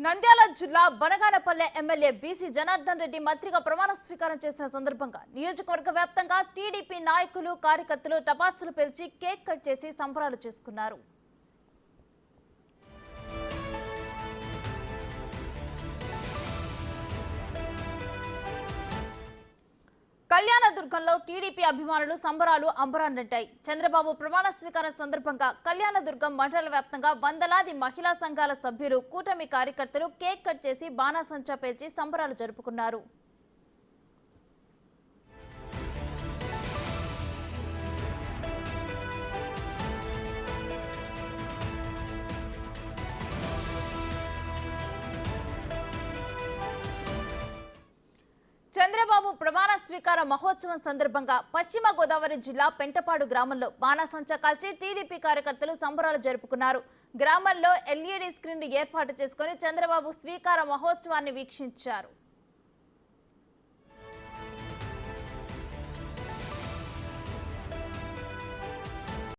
నంద్యాల జిల్లా Banaganapalle MLA BC Janardhan Reddy మంత్రిగా ప్రమాణ స్వీకారం చేసిన సందర్భంగా నియోజకవర్గ వ్యాప్తంగా టీడీపీ నాయకులు కార్యకర్తలు టపాసులు పేల్చి కేక్ కట్ చేసి సంబరాలు చేసుకున్నారు. కళ్యాణదుర్గంలో టీడీపీ అభిమానులు సంబరాలు అంబరాన్నంటాయి. చంద్రబాబు ప్రమాణ స్వీకారం సందర్భంగా కళ్యాణదుర్గం మండల వ్యాప్తంగా వందలాది మహిళా సంఘాల సభ్యులు కూటమి కార్యకర్తలు కేక్ కట్ చేసి బాణాసంచా పేల్చి సంబరాలు జరుపుకున్నారు. చంద్రబాబు ప్రమాణ స్వీకార మహోత్సవం సందర్భంగా పశ్చిమ గోదావరి జిల్లా పెంటపాడు గ్రామంలో బాణాసంచా కాల్చి టీడీపీ కార్యకర్తలు సంబరాలు జరుపుకున్నారు. గ్రామంలో ఎల్ఈడీ స్క్రీన్ ఏర్పాటు చేసుకుని చంద్రబాబు స్వీకార మహోత్సవాన్ని వీక్షించారు.